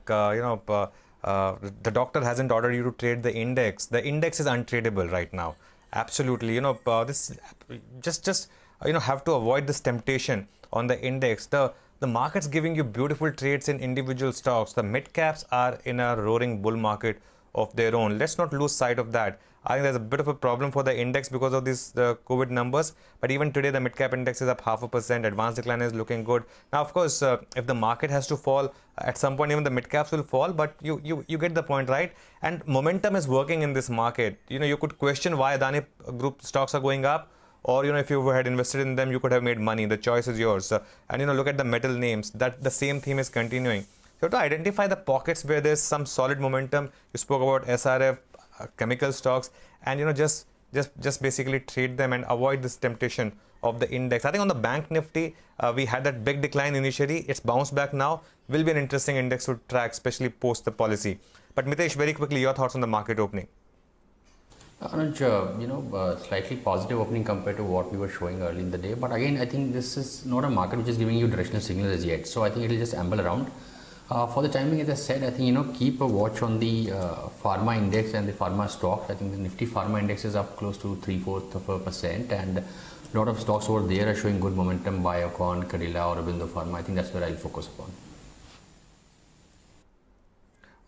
the doctor hasn't ordered you to trade the index. The index is untradable right now. Absolutely, this just have to avoid this temptation on the index. The market's giving you beautiful trades in individual stocks. The mid caps are in a roaring bull market of their own. Let's not lose sight of that. I think there's a bit of a problem for the index because of the COVID numbers. But even today, the mid cap index is up 0.5%. Advanced decline is looking good. Now, of course, if the market has to fall at some point, even the mid caps will fall. But you get the point, right? And momentum is working in this market. You could question why Adani Group stocks are going up. Or, if you had invested in them, you could have made money. The choice is yours. And, look at the metal names. That the same theme is continuing. So to identify the pockets where there's some solid momentum, you spoke about SRF, chemical stocks, and, just basically trade them and avoid this temptation of the index. I think on the bank Nifty, we had that big decline initially. It's bounced back now. Will be an interesting index to track, especially post the policy. But Mitesh, very quickly, your thoughts on the market opening. Anuj, slightly positive opening compared to what we were showing early in the day. But again, I think this is not a market which is giving you directional signals as yet. So I think it will just amble around. For the timing, as I said, I think, keep a watch on the pharma index and the pharma stocks. I think the Nifty pharma index is up close to 0.75%, and a lot of stocks over there are showing good momentum. Biocon, Cadila, or Aurobindo Pharma. I think that's where I'll focus upon.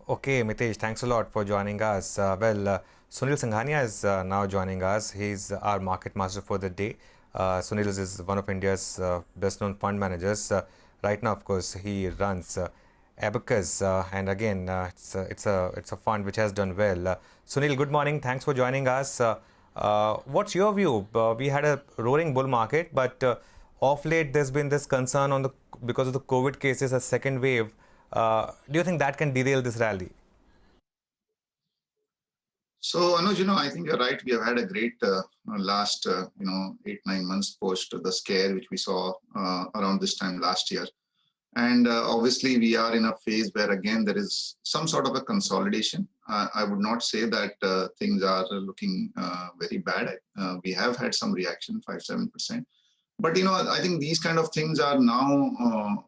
Okay, Mitesh, thanks a lot for joining us. Sunil Singhania is now joining us. He's our market master for the day. Sunil is one of India's best-known fund managers. Right now, of course, he runs Abakkus, and again, it's a fund which has done well. Sunil, good morning. Thanks for joining us. What's your view? We had a roaring bull market, but of late there's been this concern because of the COVID cases, a second wave. Do you think that can derail this rally? So, Anuj, I think you're right. We have had a great last, 8-9 months post the scare which we saw around this time last year. And obviously, we are in a phase where, again, there is some sort of a consolidation. I would not say that things are looking very bad. We have had some reaction, 5-7%. But, I think these kind of things are now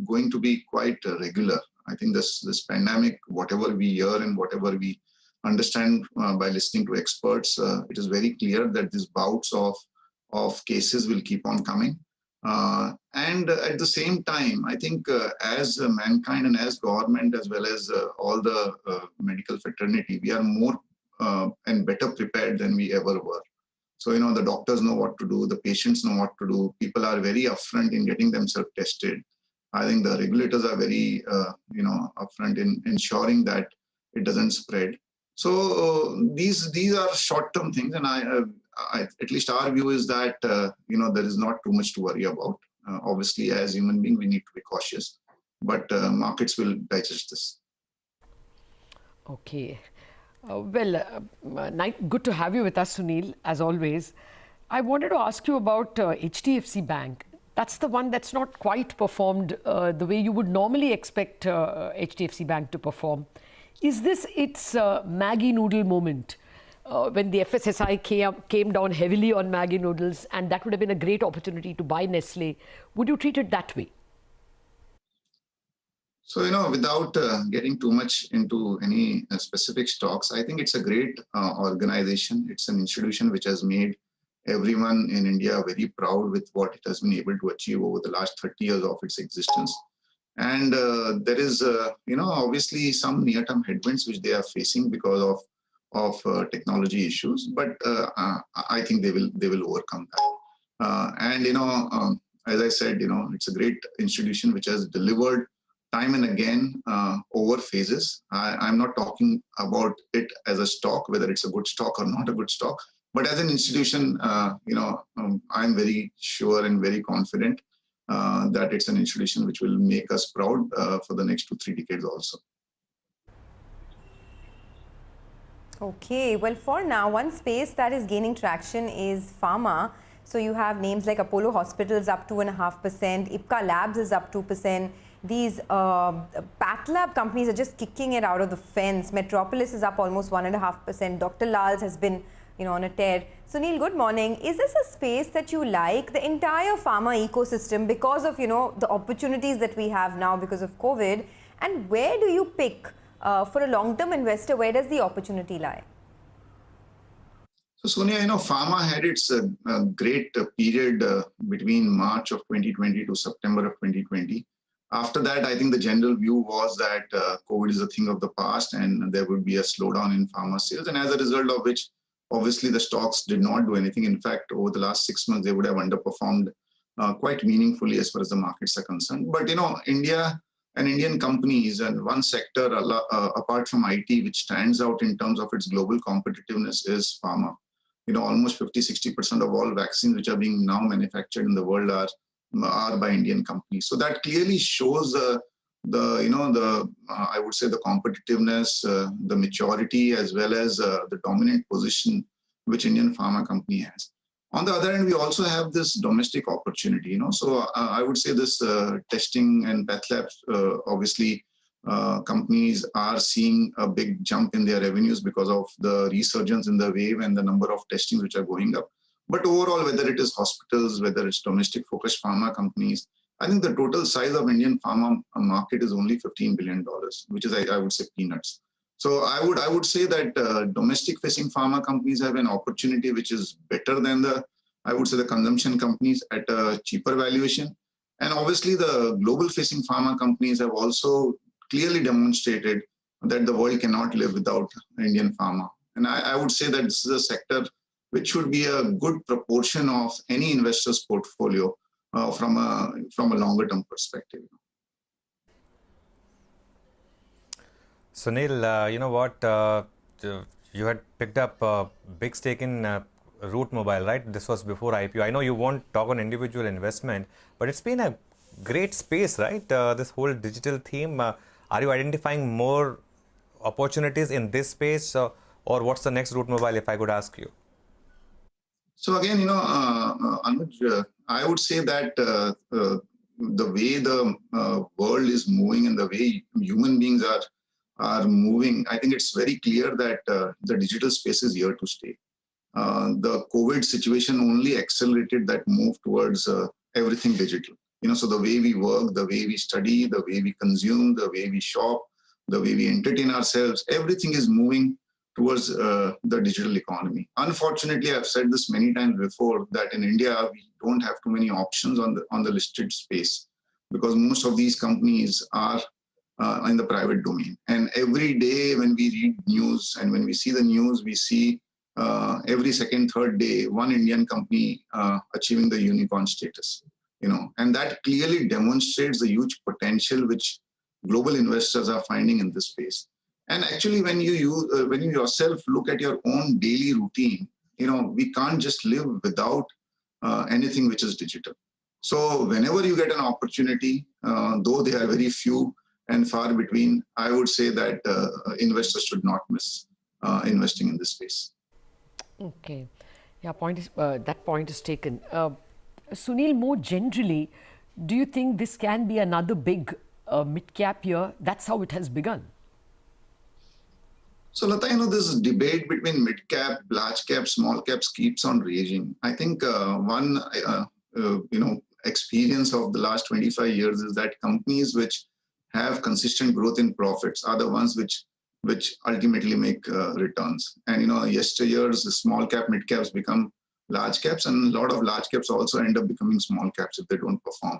going to be quite regular. I think this pandemic, whatever we hear and whatever we understand by listening to experts, it is very clear that these bouts of cases will keep on coming. And at the same time, I think as mankind and as government, as well as all the medical fraternity, we are more and better prepared than we ever were. So, the doctors know what to do, the patients know what to do, people are very upfront in getting themselves tested. I think the regulators are very, upfront in ensuring that it doesn't spread. So these are short-term things, and at least our view is that there is not too much to worry about. Obviously, as human beings, we need to be cautious, but markets will digest this. Okay. Good to have you with us, Sunil, as always. I wanted to ask you about HDFC Bank. That's the one that's not quite performed the way you would normally expect HDFC Bank to perform. Is this its Maggi noodle moment? When the FSSI came down heavily on Maggi noodles, and that would have been a great opportunity to buy Nestle. Would you treat it that way? So, without getting too much into any specific stocks, I think it's a great organization. It's an institution which has made everyone in India very proud with what it has been able to achieve over the last 30 years of its existence. And there is, obviously some near-term headwinds which they are facing because of technology issues, but I think they will overcome that. And as I said, it's a great institution which has delivered time and again over phases. I'm not talking about it as a stock, whether it's a good stock or not a good stock, but as an institution, I'm very sure and very confident that it's an institution which will make us proud for the next 2-3 decades also. Okay, well, for now, one space that is gaining traction is pharma. So you have names like Apollo Hospitals up 2.5%, Ipca Labs is up 2%. These Path Lab companies are just kicking it out of the fence. Metropolis is up almost 1.5%. Dr. Lal's has been, on a tear. Sunil, good morning. Is this a space that you like, the entire pharma ecosystem, because of, the opportunities that we have now because of COVID? And where do you pick for a long-term investor? Where does the opportunity lie? So Sonia, pharma had its great period between March of 2020 to September of 2020. After that, I think the general view was that COVID is a thing of the past and there would be a slowdown in pharma sales. And as a result of which, obviously, the stocks did not do anything. In fact, over the last 6 months, they would have underperformed quite meaningfully as far as the markets are concerned. But, India and Indian companies and one sector apart from IT, which stands out in terms of its global competitiveness is pharma. Almost 50-60% of all vaccines which are being now manufactured in the world are by Indian companies. So that clearly shows I would say the competitiveness, the maturity, as well as the dominant position which Indian pharma company has. On the other hand, we also have this domestic opportunity. So I would say this testing and path labs, obviously, companies are seeing a big jump in their revenues because of the resurgence in the wave and the number of testings which are going up. But overall, whether it is hospitals, whether it's domestic focused pharma companies, I think the total size of Indian pharma market is only $15 billion, which is, I would say, peanuts. So I would say that domestic facing pharma companies have an opportunity which is better than the consumption companies at a cheaper valuation. And obviously the global facing pharma companies have also clearly demonstrated that the world cannot live without Indian pharma. And I would say that this is a sector which should be a good proportion of any investor's portfolio from a longer term perspective. Sunil, you know what? You had picked up a big stake in Route Mobile, right? This was before IPO. I know you won't talk on individual investment, but it's been a great space, right? This whole digital theme. Are you identifying more opportunities in this space, or what's the next Route Mobile, if I could ask you? So again, Anuj, I would say that the way the world is moving and the way human beings are moving, I think it's very clear that the digital space is here to stay. The COVID situation only accelerated that move towards everything digital. So the way we work, the way we study, the way we consume, the way we shop, the way we entertain ourselves, everything is moving towards the digital economy. Unfortunately, I've said this many times before that in India, we don't have too many options on the listed space because most of these companies are in the private domain. And every day when we read news and when we see the news, we see every second, third day, one Indian company achieving the unicorn status. And that clearly demonstrates the huge potential which global investors are finding in this space. And actually, when you yourself look at your own daily routine, we can't just live without anything which is digital. So whenever you get an opportunity, though they are very few and far between, I would say that investors should not miss investing in this space. Okay, yeah, that point is taken. Sunil, more generally, do you think this can be another big mid-cap year? That's how it has begun. So Lata, this debate between mid-cap, large cap, small caps keeps on raging. I think one experience of the last 25 years is that companies which have consistent growth in profits are the ones which ultimately make returns. And yesteryears, the small cap, mid caps become large caps, and a lot of large caps also end up becoming small caps if they don't perform.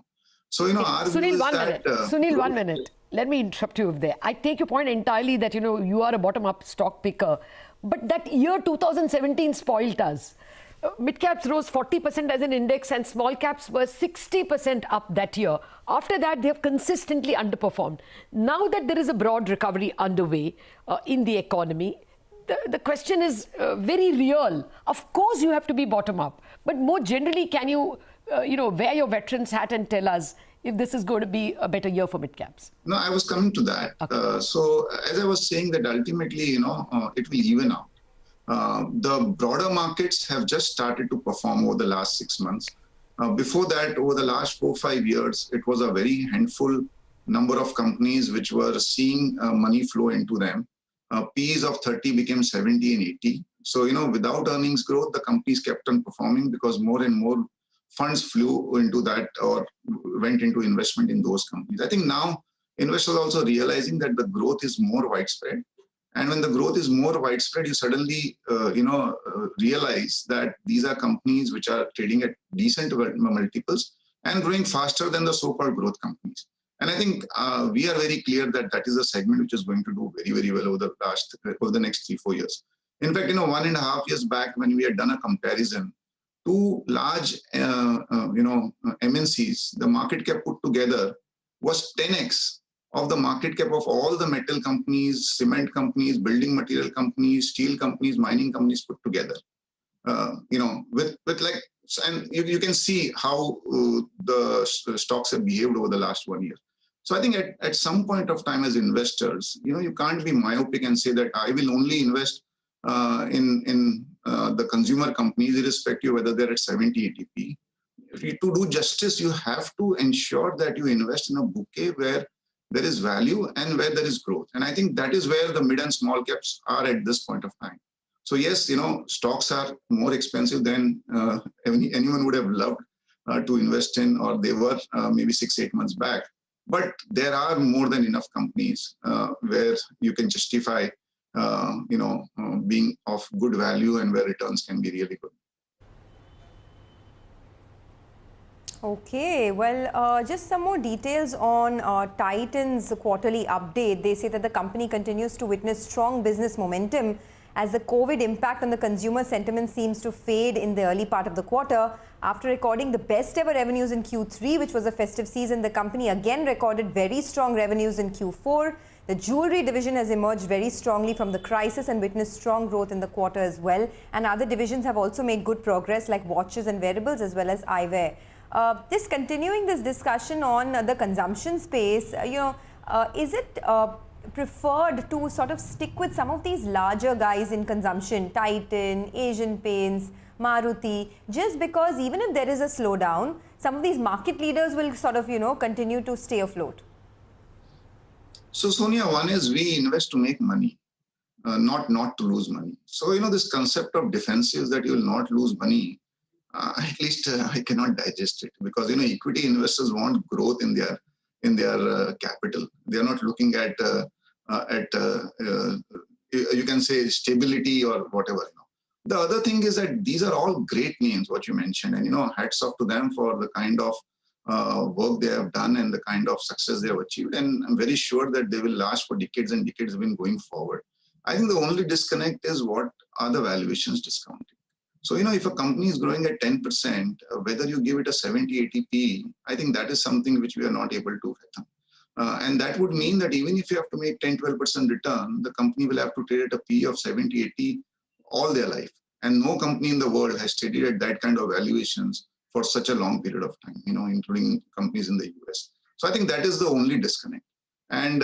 So our Sunil, view is Sunil, 1 minute. Let me interrupt you there. I take your point entirely that you are a bottom-up stock picker, but that year 2017 spoilt us. Mid caps rose 40% as an index, and small caps were 60% up that year. After that, they have consistently underperformed. Now that there is a broad recovery underway in the economy, the question is very real. Of course, you have to be bottom up, but more generally, can you, wear your veteran's hat and tell us if this is going to be a better year for mid caps? No, I was coming to that. Okay. So as I was saying that ultimately, it will even out. The broader markets have just started to perform over the last 6 months. Before that, over the last 4-5 years, it was a very handful number of companies which were seeing money flow into them. P's of 30 became 70 and 80. So, without earnings growth, the companies kept on performing because more and more funds flew into that or went into investment in those companies. I think now, investors are also realizing that the growth is more widespread. And when the growth is more widespread, you suddenly, realize that these are companies which are trading at decent multiples and growing faster than the so-called growth companies. And I think we are very clear that that is a segment which is going to do very, very well over the next 3-4 years. In fact, 1.5 years back, when we had done a comparison, two large, MNCs, the market cap put together was 10x of the market cap of all the metal companies, cement companies, building material companies, steel companies, mining companies put together. And you can see how the stocks have behaved over the last 1 year. So I think at some point of time as investors, you can't be myopic and say that I will only invest in the consumer companies, irrespective whether they're at 70, 80p. To do justice, you have to ensure that you invest in a bouquet where there is value and where there is growth. And I think that is where the mid and small caps are at this point of time. So yes, stocks are more expensive than anyone would have loved to invest in, or they were maybe 6-8 months back. But there are more than enough companies where you can justify, being of good value and where returns can be really good. Okay, well, just some more details on Titan's quarterly update. They say that the company continues to witness strong business momentum as the COVID impact on the consumer sentiment seems to fade in the early part of the quarter. After recording the best ever revenues in Q3, which was a festive season, the company again recorded very strong revenues in Q4. The jewelry division has emerged very strongly from the crisis and witnessed strong growth in the quarter as well. And other divisions have also made good progress, like watches and wearables as well as eyewear. Just continuing this discussion on the consumption space, is it preferred to sort of stick with some of these larger guys in consumption, Titan, Asian Paints, Maruti, just because even if there is a slowdown, some of these market leaders will sort of, continue to stay afloat? So Sonia, one is we invest to make money, not to lose money. So, this concept of defensives that you will not lose money, at least I cannot digest it, because, equity investors want growth in their capital. They are not looking at you can say stability or whatever. The other thing is that these are all great names, what you mentioned, and hats off to them for the kind of work they have done and the kind of success they have achieved. And I'm very sure that they will last for decades and decades even going forward. I think the only disconnect is what are the valuations discounting. So, if a company is growing at 10%, whether you give it a 70, 80p, I think that is something which we are not able to fathom. And that would mean that even if you have to make 10, 12% return, the company will have to trade at a P of 70, 80 all their life. And no company in the world has traded at that kind of valuations for such a long period of time, including companies in the US. So I think that is the only disconnect. And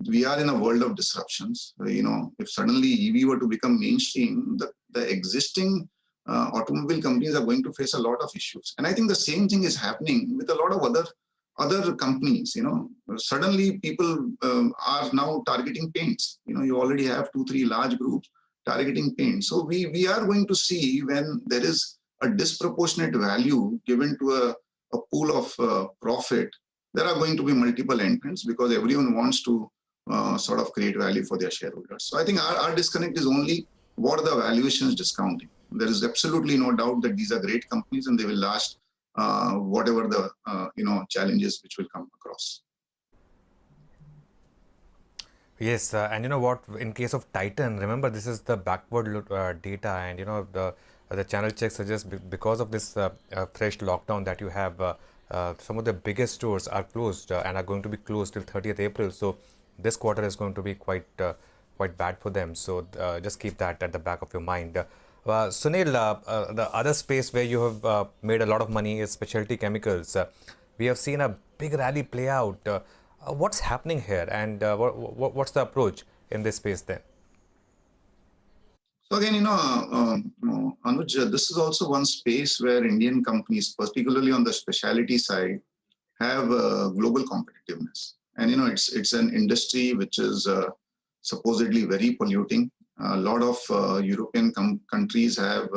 we are in a world of disruptions. If suddenly EV were to become mainstream, the existing automobile companies are going to face a lot of issues. And I think the same thing is happening with a lot of other companies. Suddenly people are now targeting paints. You already have 2-3 large groups targeting paint. So we are going to see, when there is a disproportionate value given to a pool of profit, there are going to be multiple entrants, because everyone wants to sort of create value for their shareholders. So I think our disconnect is only what are the valuations discounting. There is absolutely no doubt that these are great companies and they will last whatever the challenges which will come across. Yes, and you know what? In case of Titan, remember this is the backward data, and the channel check suggests because of this fresh lockdown that you have, some of the biggest stores are closed and are going to be closed till 30th April. So this quarter is going to be quite bad for them. So just keep that at the back of your mind. Sunil, the other space where you have made a lot of money is specialty chemicals. We have seen a big rally play out. What's happening here, and what's the approach in this space then? So again, Anuj, this is also one space where Indian companies, particularly on the specialty side, have global competitiveness. And it's an industry which is supposedly very polluting. A lot of European countries have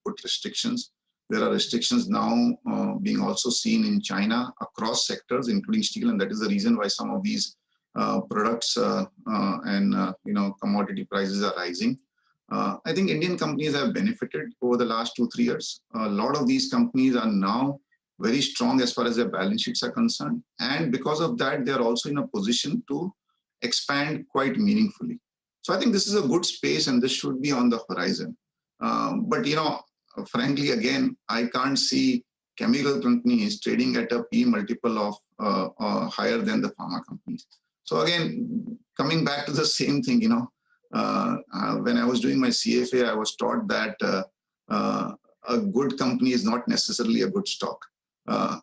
put restrictions. There are restrictions now being also seen in China across sectors, including steel, and that is the reason why some of these products and commodity prices are rising. I think Indian companies have benefited over the last 2-3 years. A lot of these companies are now very strong as far as their balance sheets are concerned, and because of that, they are also in a position to expand quite meaningfully. So I think this is a good space, and this should be on the horizon. But frankly, again, I can't see chemical companies trading at a P multiple of higher than the pharma companies. So again, coming back to the same thing, when I was doing my CFA, I was taught that a good company is not necessarily a good stock.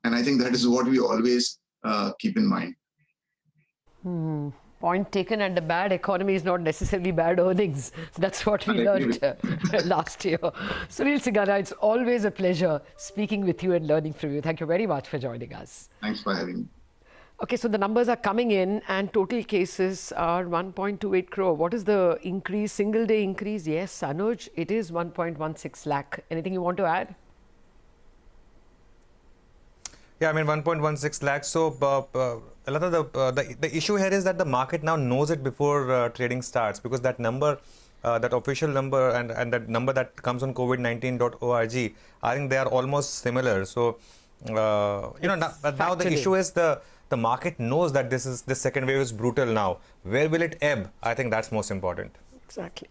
And I think that is what we always keep in mind. Point taken, and a bad economy is not necessarily bad earnings. That's what we learned last year. Sunil Singhania, it's always a pleasure speaking with you and learning from you. Thank you very much for joining us. Thanks for having me. Okay, so the numbers are coming in and total cases are 1.28 crore. What is the increase, single day increase? Yes, Anuj, it is 1.16 lakh. Anything you want to add? Yeah, I mean 1.16 lakhs. So, the issue here is that the market now knows it before trading starts, because that number, that official number and that number that comes on covid19.org, I think they are almost similar. So, now the issue is the market knows that this second wave is brutal now. Where will it ebb? I think that's most important. Exactly.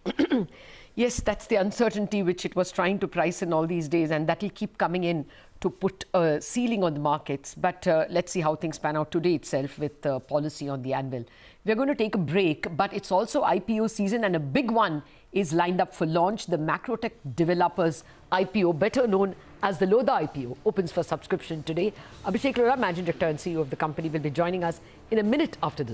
Yes, that's the uncertainty which it was trying to price in all these days, and that will keep coming in to put a ceiling on the markets. But let's see how things pan out today itself with policy on the anvil. We're going to take a break, but it's also IPO season, and a big one is lined up for launch. The Macrotech Developers IPO, better known as the Lodha IPO, opens for subscription today. Abhishek Lodha, Managing Director and CEO of the company, will be joining us in a minute after this.